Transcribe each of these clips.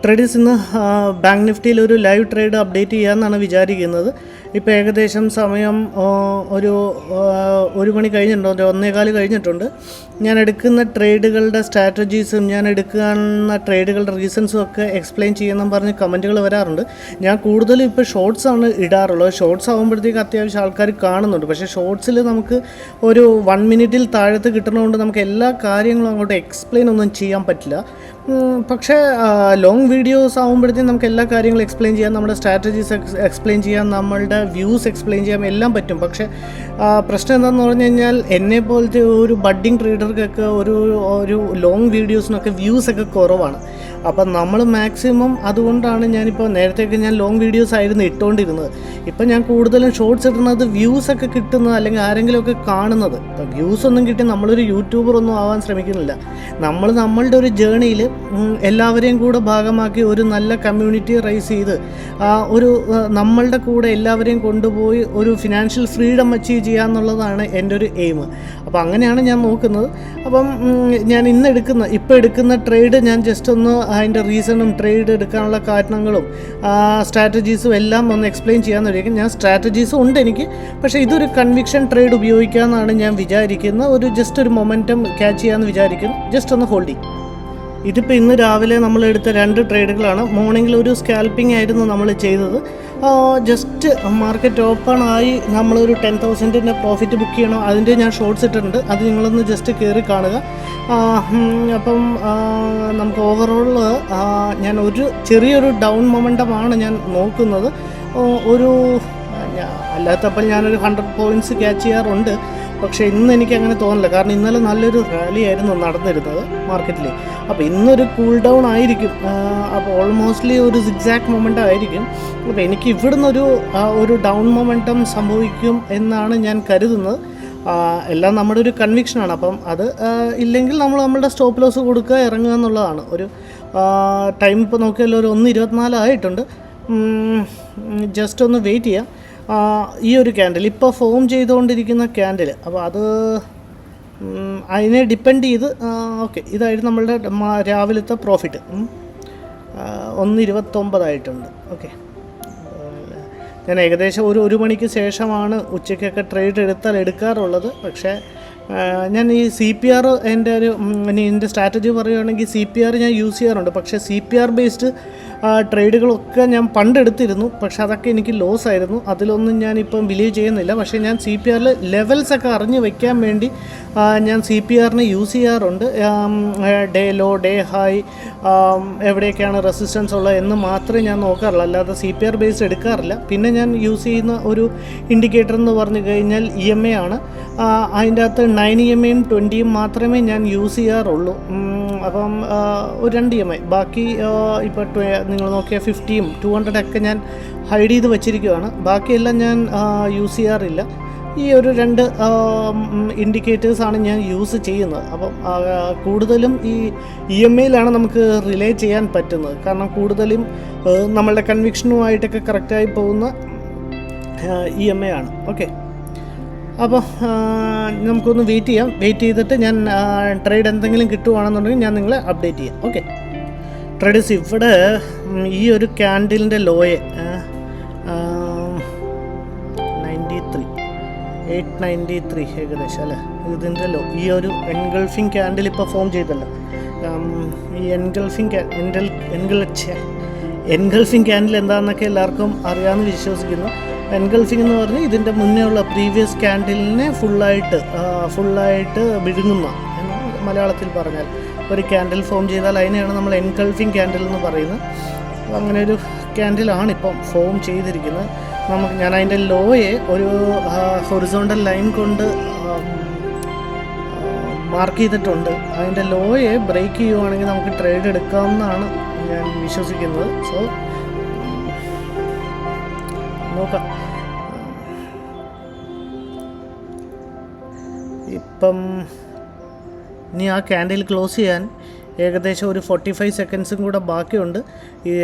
Traders ഇന്ന് bank നിഫ്റ്റിയിൽ ഒരു live trade update ചെയ്യാമെന്നാണ് വിചാരിക്കുന്നത്. ഇപ്പോൾ ഏകദേശം സമയം ഒരു മണി കഴിഞ്ഞിട്ടുണ്ട്, 1:15 കഴിഞ്ഞിട്ടുണ്ട്. ഞാൻ എടുക്കുന്ന ട്രേഡുകളുടെ സ്ട്രാറ്റജീസും ഞാൻ എടുക്കുന്ന ട്രേഡുകളുടെ റീസൺസും ഒക്കെ എക്സ്പ്ലെയിൻ ചെയ്യുമെന്നും പറഞ്ഞ് കമൻറ്റുകൾ വരാറുണ്ട്. ഞാൻ കൂടുതലും ഇപ്പോൾ ഷോർട്സാണ് ഇടാറുള്ളത്. ഷോർട്സ് ആകുമ്പോഴത്തേക്ക് അത്യാവശ്യം ആൾക്കാർ കാണുന്നുണ്ട്. പക്ഷേ ഷോർട്സിൽ നമുക്ക് ഒരു 1 മിനിറ്റിൽ താഴത്ത് കിട്ടുന്നതുകൊണ്ട് നമുക്ക് എല്ലാ കാര്യങ്ങളും അങ്ങോട്ട് എക്സ്പ്ലെയിൻ ഒന്നും ചെയ്യാൻ പറ്റില്ല. പക്ഷേ ലോങ് വീഡിയോസ് ആകുമ്പോഴത്തേക്കും നമുക്ക് എല്ലാ കാര്യങ്ങളും എക്സ്പ്ലെയിൻ ചെയ്യാം, നമ്മുടെ സ്ട്രാറ്റജീസ് എക്സ്പ്ലെയിൻ ചെയ്യാം, നമ്മളുടെ വ്യൂസ് എക്സ്പ്ലെയിൻ ചെയ്യാം, എല്ലാം പറ്റും. പക്ഷേ പ്രശ്നം എന്താണെന്ന് പറഞ്ഞു കഴിഞ്ഞാൽ എന്നെ പോലത്തെ ഒരു ബഡ്ഡിങ് ട്രേഡർക്കൊക്കെ ഒരു ലോങ് വീഡിയോസിനൊക്കെ വ്യൂസൊക്കെ കുറവാണ്. അപ്പം നമ്മൾ മാക്സിമം അതുകൊണ്ടാണ് ഞാനിപ്പോൾ നേരത്തെയൊക്കെ ഞാൻ ലോങ് വീഡിയോസ് ആയിരുന്നു ഇട്ടുകൊണ്ടിരുന്നത്. ഇപ്പം ഞാൻ കൂടുതലും ഷോർട്സ് ഇടുന്നത് വ്യൂസൊക്കെ കിട്ടുന്നത് അല്ലെങ്കിൽ ആരെങ്കിലുമൊക്കെ കാണുന്നത്. ഇപ്പം വ്യൂസൊന്നും കിട്ടി നമ്മളൊരു യൂട്യൂബറൊന്നും ആവാൻ ശ്രമിക്കുന്നില്ല. നമ്മളുടെ ഒരു ജേണിയിൽ എല്ലാവരെയും കൂടെ ഭാഗമാക്കി ഒരു നല്ല കമ്മ്യൂണിറ്റി റൈസ് ചെയ്ത് നമ്മളുടെ കൂടെ എല്ലാവരെയും കൊണ്ടുപോയി ഒരു ഫിനാൻഷ്യൽ ഫ്രീഡം അച്ചീവ് ചെയ്യുക എന്നുള്ളതാണ് എൻ്റെ ഒരു എയിം. അപ്പോൾ അങ്ങനെയാണ് ഞാൻ നോക്കുന്നത്. അപ്പം ഞാൻ ഇപ്പോൾ എടുക്കുന്ന ട്രേഡ് ഞാൻ ജസ്റ്റ് ഒന്ന് അതിൻ്റെ റീസണും ട്രേഡ് എടുക്കാനുള്ള കാരണങ്ങളും സ്ട്രാറ്റജീസും എല്ലാം ഒന്ന് എക്സ്പ്ലെയിൻ ചെയ്യാമെന്ന് വിചാരിക്കും. ഞാൻ സ്ട്രാറ്റജീസും ഉണ്ട് എനിക്ക്, പക്ഷേ ഇതൊരു കൺവിക്ഷൻ ട്രേഡ് ഉപയോഗിക്കാമെന്നാണ് ഞാൻ വിചാരിക്കുന്നത്. ജസ്റ്റ് ഒരു മൊമെൻറ്റം ക്യാച്ച് ചെയ്യാമെന്ന് വിചാരിക്കുന്നു. ജസ്റ്റ് ഒന്ന് ഹോൾഡ് ചെയ്യും. ഇതിപ്പോൾ ഇന്ന് രാവിലെ നമ്മൾ എടുത്ത 2 ട്രേഡുകളാണ്. മോർണിംഗിൽ ഒരു സ്കാൽപ്പിംഗ് ആയിരുന്നു നമ്മൾ ചെയ്തത്. ജസ്റ്റ് മാർക്കറ്റ് ഓപ്പൺ ആയി നമ്മളൊരു 10,000-ൻ്റെ പ്രോഫിറ്റ് ബുക്ക് ചെയ്യണം. അതിൻ്റെ ഞാൻ ഷോർട്ട്സ് ഇട്ടിട്ടുണ്ട്, അത് നിങ്ങളൊന്ന് ജസ്റ്റ് കയറി കാണുക. അപ്പം നമുക്ക് ഓവറോൾ ഞാൻ ചെറിയൊരു ഡൗൺ മൊമെൻറ്റമാണ് ഞാൻ നോക്കുന്നത്. അല്ലാത്തപ്പോൾ ഞാനൊരു 100 പോയിൻറ്റ്സ് ക്യാച്ച് ചെയ്യാറുണ്ട്. പക്ഷേ ഇന്ന് എനിക്ക് അങ്ങനെ തോന്നില്ല, കാരണം ഇന്നലെ നല്ലൊരു റാലി ആയിരുന്നു നടന്നിരുന്നത് മാർക്കറ്റിൽ. അപ്പോൾ ഇന്നൊരു കൂൾ ഡൗൺ ആയിരിക്കും. അപ്പോൾ ഓൾമോസ്റ്റ്ലി ഒരു സിഗ്സാക്ട് മൊമെൻ്റ് ആയിരിക്കും. അപ്പോൾ എനിക്ക് ഒരു ഡൗൺ മൊമെൻറ്റം സംഭവിക്കും എന്നാണ് ഞാൻ കരുതുന്നത്. എല്ലാം നമ്മുടെ ഒരു കൺവിക്ഷനാണ്. അപ്പം അത് ഇല്ലെങ്കിൽ നമ്മളുടെ സ്റ്റോപ്പ് ലോസ് കൊടുക്കുക, ഇറങ്ങുക എന്നുള്ളതാണ്. ഒരു ടൈം ഇപ്പോൾ നോക്കിയാൽ ഒരു 1:24 ആയിട്ടുണ്ട്. ജസ്റ്റ് ഒന്ന് വെയിറ്റ് ചെയ്യാം. ഈ ഒരു ക്യാൻഡിൽ ഇപ്പോൾ ഫോം ചെയ്തുകൊണ്ടിരിക്കുന്ന ക്യാൻഡിൽ, അപ്പോൾ അതിനെ ഡിപ്പെൻഡ് ചെയ്ത് ഓക്കെ, ഇതായിരുന്നു നമ്മളുടെ രാവിലത്തെ പ്രോഫിറ്റ്. 1:29 ആയിട്ടുണ്ട്. ഓക്കെ, ഞാൻ ഏകദേശം ഒരു മണിക്ക് ശേഷമാണ് ഉച്ചയ്ക്കൊക്കെ ട്രേഡ് എടുക്കാറുള്ളത്. പക്ഷേ ഞാൻ ഈ CPR എൻ്റെ സ്ട്രാറ്റജി പറയുകയാണെങ്കിൽ CPR ഞാൻ യൂസ് ചെയ്യാറുണ്ട്. പക്ഷേ CPR ബേസ്ഡ് ട്രേഡുകളൊക്കെ ഞാൻ പണ്ടെടുത്തിരുന്നു, പക്ഷെ അതൊക്കെ എനിക്ക് ലോസ് ആയിരുന്നു. അതിലൊന്നും ഞാനിപ്പം ബിലീവ് ചെയ്യുന്നില്ല. പക്ഷേ ഞാൻ CPRൽ ലെവൽസൊക്കെ അറിഞ്ഞ് വയ്ക്കാൻ വേണ്ടി ഞാൻ CPRനെ യൂസ് ചെയ്യാറുണ്ട്. ഡേ ലോ, ഡേ ഹൈ, എവിടെയൊക്കെയാണ് റെസിസ്റ്റൻസ് ഉള്ളത് എന്ന് മാത്രമേ ഞാൻ നോക്കാറുള്ളൂ, അല്ലാതെ CPR ബേസ്ഡ് എടുക്കാറില്ല. പിന്നെ ഞാൻ യൂസ് ചെയ്യുന്ന ഒരു ഇൻഡിക്കേറ്റർ എന്ന് പറഞ്ഞു കഴിഞ്ഞാൽ EMA ആണ്. അതിൻ്റെ അകത്ത് 9 EMAയും 20യും മാത്രമേ ഞാൻ യൂസ് ചെയ്യാറുള്ളൂ. അപ്പം ഒരു 2 EMA, ബാക്കി ഇപ്പോൾ നിങ്ങൾ നോക്കിയാൽ 50യും 200 ഞാൻ ഹൈഡ് ചെയ്ത് വെച്ചിരിക്കുകയാണ്. ബാക്കിയെല്ലാം ഞാൻ യൂസ് ചെയ്യാറില്ല. ഈ ഒരു 2 ഇൻഡിക്കേറ്റേഴ്സാണ് ഞാൻ യൂസ് ചെയ്യുന്നത്. അപ്പം കൂടുതലും ഈ EMAയിലാണ് നമുക്ക് റിലേ ചെയ്യാൻ പറ്റുന്നത്, കാരണം കൂടുതലും നമ്മളുടെ കൺവിക്ഷനുമായിട്ടൊക്കെ കറക്റ്റായി പോകുന്ന EMA ആണ്. ഓക്കെ, അപ്പോൾ നമുക്കൊന്ന് വെയിറ്റ് ചെയ്തിട്ട് ഞാൻ ട്രേഡ് എന്തെങ്കിലും കിട്ടുവാണെന്നുണ്ടെങ്കിൽ ഞാൻ നിങ്ങളെ അപ്ഡേറ്റ് ചെയ്യാം. ഓക്കെ ട്രേഡേഴ്സ്, ഇവിടെ ഈ ഒരു ക്യാൻഡിലിൻ്റെ ലോയെ 893 ഏകദേശം അല്ലേ, ഇതിൻ്റെ ലോ. ഈ ഒരു എൻഗൾഫിംഗ് ക്യാൻഡിൽ ഇപ്പോൾ ഫോം ചെയ്തല്ലോ. ഈ എൻഗൾഫിംഗ് ക്യാൻഡിൽ എന്താണെന്നൊക്കെ എല്ലാവർക്കും അറിയാമെന്ന് വിശ്വസിക്കുന്നു. എൻഗൾഫിംഗ് എന്ന് പറഞ്ഞാൽ ഇതിൻ്റെ മുന്നേ ഉള്ള പ്രീവിയസ് ക്യാൻഡിലിനെ ഫുള്ളായിട്ട് വിഴുങ്ങുന്ന എന്നാണ് മലയാളത്തിൽ പറഞ്ഞാൽ. ഒരു ക്യാൻഡിൽ ഫോം ചെയ്താൽ അതിനെയാണ് നമ്മൾ എൻഗൾഫിംഗ് ക്യാൻഡിൽ എന്ന് പറയുന്നത്. അങ്ങനെ ഒരു ക്യാൻഡിലാണ് ഇപ്പം ഫോം ചെയ്തിരിക്കുന്നത്. ഞാൻ അതിൻ്റെ ലോയെ ഒരു ഹൊറിസോണ്ടൽ ലൈൻ കൊണ്ട് മാർക്ക് ചെയ്തിട്ടുണ്ട്. അതിൻ്റെ ലോയെ ബ്രേക്ക് ചെയ്യുവാണെങ്കിൽ നമുക്ക് ട്രേഡ് എടുക്കാമെന്നാണ് ഞാൻ വിശ്വസിക്കുന്നത്. സോ നോക്കാം. ഇപ്പം ഇനി ആ ക്യാൻഡിൽ ക്ലോസ് ചെയ്യാൻ ഏകദേശം ഒരു 45 സെക്കൻഡ്സും കൂടെ ബാക്കിയുണ്ട്.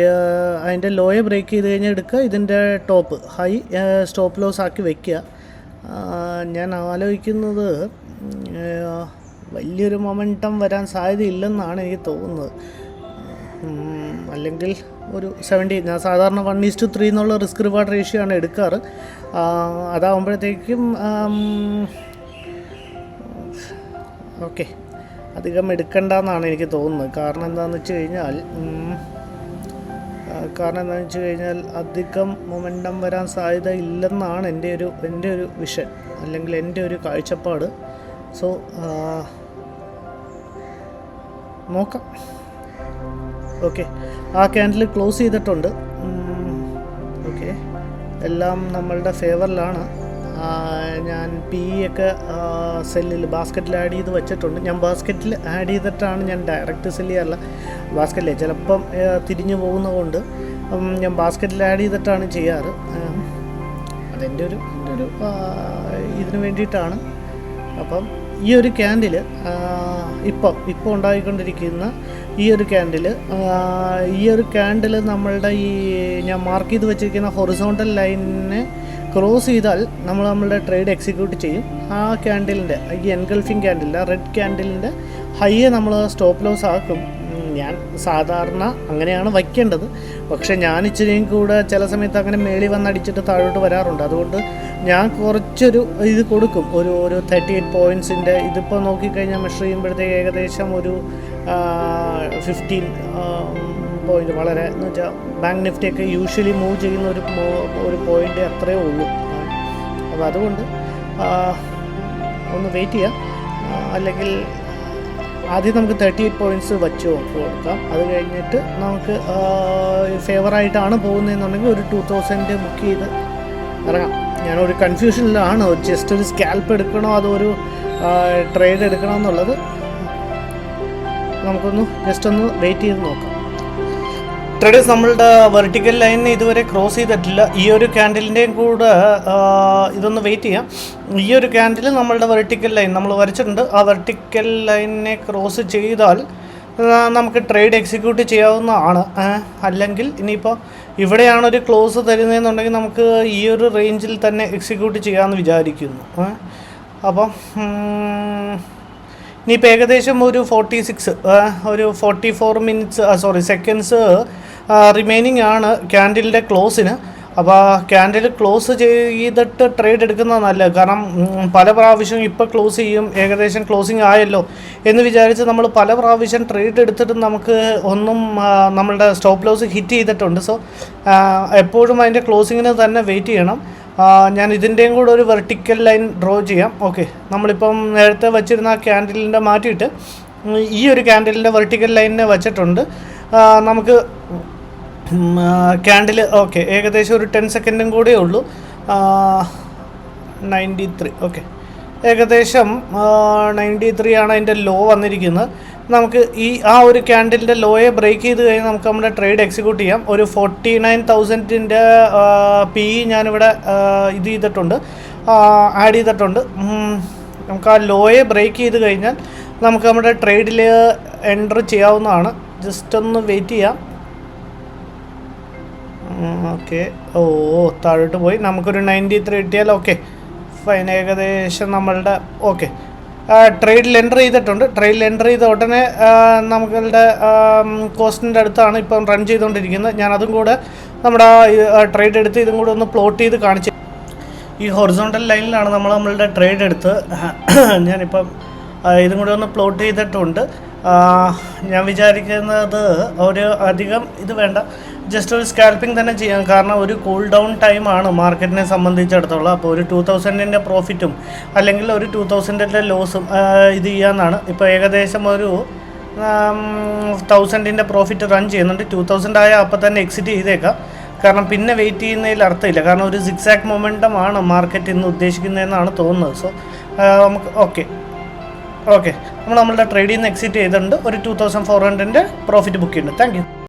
അതിൻ്റെ ലോയെ ബ്രേക്ക് ചെയ്ത് കഴിഞ്ഞാൽ എടുക്കുക, ഇതിൻ്റെ ടോപ്പ് ഹൈ സ്റ്റോപ്പ് ലോസ് ആക്കി വയ്ക്കുക. ഞാൻ ആലോചിക്കുന്നത് വലിയൊരു മൊമെൻറ്റം വരാൻ സാധ്യതയില്ലെന്നാണ് എനിക്ക് തോന്നുന്നത്. അല്ലെങ്കിൽ ഒരു 70. ഞാൻ സാധാരണ 1:3 എന്നുള്ള റിസ്ക് റിവാർഡ് റേഷ്യോ ആണ് എടുക്കാറ്. അതാകുമ്പോഴത്തേക്കും ഓക്കെ, അധികം എടുക്കണ്ടെന്നാണ് എനിക്ക് തോന്നുന്നത്. കാരണം എന്താണെന്ന് വെച്ച് കഴിഞ്ഞാൽ അധികം മൊമെൻറ്റം വരാൻ സാധ്യത ഇല്ലെന്നാണ് എൻ്റെ ഒരു വിഷൻ, അല്ലെങ്കിൽ എൻ്റെ ഒരു കാഴ്ചപ്പാട്. സോ നോക്കാം. ഓക്കെ, ആ ക്യാൻഡിൽ ക്ലോസ് ചെയ്തിട്ടുണ്ട്. ഓക്കെ, എല്ലാം നമ്മളുടെ ഫേവറിലാണ്. ഞാൻ ഒക്കെ സെല്ലിൽ ബാസ്ക്കറ്റിൽ ആഡ് ചെയ്ത് വെച്ചിട്ടുണ്ട്. ഞാൻ ബാസ്ക്കറ്റിൽ ആഡ് ചെയ്തിട്ടാണ്, ഞാൻ ഡയറക്റ്റ് സെല്ല് ചെയ്യാറില്ല. ബാസ്ക്കറ്റിൽ ചിലപ്പം തിരിഞ്ഞു പോകുന്നതുകൊണ്ട് ഞാൻ ബാസ്ക്കറ്റിൽ ആഡ് ചെയ്തിട്ടാണ് ചെയ്യാറ്. അതെൻ്റെ ഒരു ഇതിന് വേണ്ടിയിട്ടാണ്. അപ്പം ഈ ഒരു ക്യാൻഡിൽ ഇപ്പോൾ ഉണ്ടായിക്കൊണ്ടിരിക്കുന്ന ഈ ഒരു ക്യാൻഡിൽ നമ്മളുടെ ഞാൻ മാർക്ക് ചെയ്ത് വെച്ചിരിക്കുന്ന ഹൊറിസോണ്ടൽ ലൈനിനെ ക്രോസ് ചെയ്താൽ നമ്മളുടെ ട്രേഡ് എക്സിക്യൂട്ട് ചെയ്യും. ആ ക്യാൻഡിലിൻ്റെ, ഈ എൻഗൾഫിങ് ക്യാൻഡിലിൻ്റെ റെഡ് ക്യാൻഡിലിൻ്റെ ഹൈയെ നമ്മൾ സ്റ്റോപ്പ് ലോസ് ആക്കും. ഞാൻ സാധാരണ അങ്ങനെയാണ് വയ്ക്കേണ്ടത്. പക്ഷേ ഞാൻ ഇച്ചിരിയും കൂടെ ചില സമയത്ത് അങ്ങനെ മേളി വന്നടിച്ചിട്ട് താഴോട്ട് വരാറുണ്ട്. അതുകൊണ്ട് ഞാൻ കുറച്ചൊരു ഇത് കൊടുക്കും, ഒരു 38 പോയിൻറ്റ്സിൻ്റെ. ഇതിപ്പോൾ നോക്കിക്കഴിഞ്ഞാൽ മെഷർ ചെയ്യുമ്പോഴത്തേക്ക് ഏകദേശം ഒരു 15 പോയിൻ്റ്, വളരെ എന്ന് വെച്ചാൽ ബാങ്ക് നിഫ്റ്റിയൊക്കെ യൂഷ്വലി മൂവ് ചെയ്യുന്ന ഒരു പോയിൻ്റ് അത്രയേ ഉള്ളൂ. അപ്പോൾ അതുകൊണ്ട് ഒന്ന് വെയിറ്റ് ചെയ്യാം. അല്ലെങ്കിൽ ആദ്യം നമുക്ക് 38 പോയിൻറ്റ്സ് വെച്ച് കൊടുക്കാം. അത് കഴിഞ്ഞിട്ട് നമുക്ക് ഫേവറായിട്ടാണ് പോകുന്നതെന്നുണ്ടെങ്കിൽ ഒരു 2000 ബുക്ക് ചെയ്ത് ഇറങ്ങാം. ഞാനൊരു കൺഫ്യൂഷനിലാണ്, ജസ്റ്റ് ഒരു സ്കാൽപ്പ് എടുക്കണോ അതൊരു ട്രേഡ് എടുക്കണോ എന്നുള്ളത്. നമുക്കൊന്ന് ജസ്റ്റ് ഒന്ന് വെയിറ്റ് ചെയ്ത് നോക്കാം. ട്രേഡേഴ്സ്, നമ്മളുടെ വെർട്ടിക്കൽ ലൈനിനെ ഇതുവരെ ക്രോസ് ചെയ്തിട്ടില്ല. ഈ ഒരു ക്യാൻഡിലിൻ്റെയും കൂടെ ഇതൊന്ന് വെയിറ്റ് ചെയ്യാം. ഈ ഒരു ക്യാൻഡിൽ നമ്മളുടെ വെർട്ടിക്കൽ ലൈൻ നമ്മൾ വരച്ചിട്ടുണ്ട്. ആ വെർട്ടിക്കൽ ലൈനിനെ ക്രോസ് ചെയ്താൽ നമുക്ക് ട്രേഡ് എക്സിക്യൂട്ട് ചെയ്യാവുന്നതാണ്. അല്ലെങ്കിൽ ഇനിയിപ്പോൾ ഇവിടെയാണ് ഒരു ക്ലോസ് തരുന്നതെന്നുണ്ടെങ്കിൽ നമുക്ക് ഈ ഒരു റേഞ്ചിൽ തന്നെ എക്സിക്യൂട്ട് ചെയ്യാമെന്ന് വിചാരിക്കുന്നു. അപ്പം ഇനിയിപ്പോൾ ഏകദേശം ഒരു 44 സെക്കൻഡ്സ് റിമൈനിങ് ആണ് ക്യാൻഡിലിൻ്റെ ക്ലോസിന്. അപ്പോൾ ക്യാൻഡിൽ ക്ലോസ് ചെയ്തിട്ട് ട്രേഡ് എടുക്കുന്നത് നല്ലത്. കാരണം പല പ്രാവശ്യം ഇപ്പോൾ ക്ലോസ് ചെയ്യും, ഏകദേശം ക്ലോസിങ് ആയല്ലോ എന്ന് വിചാരിച്ച് നമ്മൾ പല പ്രാവശ്യം ട്രേഡ് എടുത്തിട്ട് നമുക്ക് നമ്മളുടെ സ്റ്റോപ്പ് ലോസ് ഹിറ്റ് ചെയ്തിട്ടുണ്ട്. സോ എപ്പോഴും അതിൻ്റെ ക്ലോസിങ്ങിന് തന്നെ വെയിറ്റ് ചെയ്യണം. ഞാൻ ഇതിൻ്റെയും കൂടെ ഒരു വെർട്ടിക്കൽ ലൈൻ ഡ്രോ ചെയ്യാം. ഓക്കെ, നമ്മളിപ്പം നേരത്തെ വച്ചിരുന്ന ആ ക്യാൻഡിലിൻ്റെ മാറ്റിയിട്ട് ഈ ഒരു ക്യാൻഡിലിൻ്റെ വെർട്ടിക്കൽ ലൈനിനെ വച്ചിട്ടുണ്ട്. നമുക്ക് ക്യാൻഡിൽ ഓക്കെ ഏകദേശം ഒരു 10 സെക്കൻഡും കൂടെ ഉള്ളൂ. 93. ഓക്കെ, ഏകദേശം 93 ആണ് അതിൻ്റെ ലോ വന്നിരിക്കുന്നത്. നമുക്ക് ആ ഒരു ക്യാൻഡിലിൻ്റെ ലോയെ ബ്രേക്ക് ചെയ്ത് കഴിഞ്ഞാൽ നമുക്ക് നമ്മുടെ ട്രേഡ് എക്സിക്യൂട്ട് ചെയ്യാം. ഒരു 49,000 PE ഞാനിവിടെ ഇത് ചെയ്തിട്ടുണ്ട്, ആഡ് ചെയ്തിട്ടുണ്ട്. നമുക്ക് ആ ലോയെ ബ്രേക്ക് ചെയ്ത് കഴിഞ്ഞാൽ നമുക്ക് നമ്മുടെ ട്രേഡിൽ എൻ്റർ ചെയ്യാവുന്നതാണ്. ജസ്റ്റ് ഒന്ന് വെയിറ്റ് ചെയ്യാം. ഓക്കെ, താഴോട്ട് പോയി നമുക്കൊരു 93 കിട്ടിയാൽ ഓക്കെ ഫൈൻ. ഏകദേശം നമ്മളുടെ ഓക്കെ ട്രേഡിൽ എൻ്റർ ചെയ്തിട്ടുണ്ട്. ട്രേഡിൽ എൻ്റർ ചെയ്ത ഉടനെ നമ്മളുടെ കോസ്റ്റിൻ്റെ അടുത്താണ് ഇപ്പം റൺ ചെയ്തുകൊണ്ടിരിക്കുന്നത്. ഞാൻ അതും കൂടെ നമ്മുടെ ട്രേഡ് എടുത്ത് ഇതും കൂടെ ഒന്ന് പ്ലോട്ട് ചെയ്ത് കാണിച്ചു. ഈ ഹൊറിസോണ്ടൽ ലൈനിലാണ് നമ്മളുടെ ട്രേഡ് എടുത്ത് ഞാനിപ്പം ഇതും കൂടെ ഒന്ന് പ്ലോട്ട് ചെയ്തിട്ടുണ്ട്. ഞാൻ വിചാരിക്കുന്നത് ഒരു അധികം ഇത് വേണ്ട, ജസ്റ്റ് ഒരു സ്കാൽപ്പിംഗ് തന്നെ ചെയ്യാം. കാരണം ഒരു കൂൾ ഡൗൺ ടൈമാണ് മാർക്കറ്റിനെ സംബന്ധിച്ചിടത്തോളം. അപ്പോൾ ഒരു 2000 പ്രോഫിറ്റും അല്ലെങ്കിൽ ഒരു 2000 ലോസും ഇത് ചെയ്യാമെന്നാണ്. ഇപ്പോൾ ഏകദേശം ഒരു 1000 പ്രോഫിറ്റ് റൺ ചെയ്യുന്നുണ്ട്. 2000 ആയാൽ അപ്പോൾ തന്നെ എക്സിറ്റ് ചെയ്തേക്കാം. കാരണം പിന്നെ വെയിറ്റ് ചെയ്യുന്നതിൽ അർത്ഥമില്ല. കാരണം ഒരു സിക്സാക് മൊമെൻറ്റമാണ് മാർക്കറ്റ് ഇന്ന് ഉദ്ദേശിക്കുന്നതെന്നാണ് തോന്നുന്നത്. സോ നമുക്ക് ഓക്കെ നമ്മളുടെ ട്രേഡിൽ നിന്ന് എക്സിറ്റ് ചെയ്തിട്ടുണ്ട്. ഒരു 2400 പ്രോഫിറ്റ് ബുക്ക് ചെയ്യുന്നുണ്ട്. Thank you.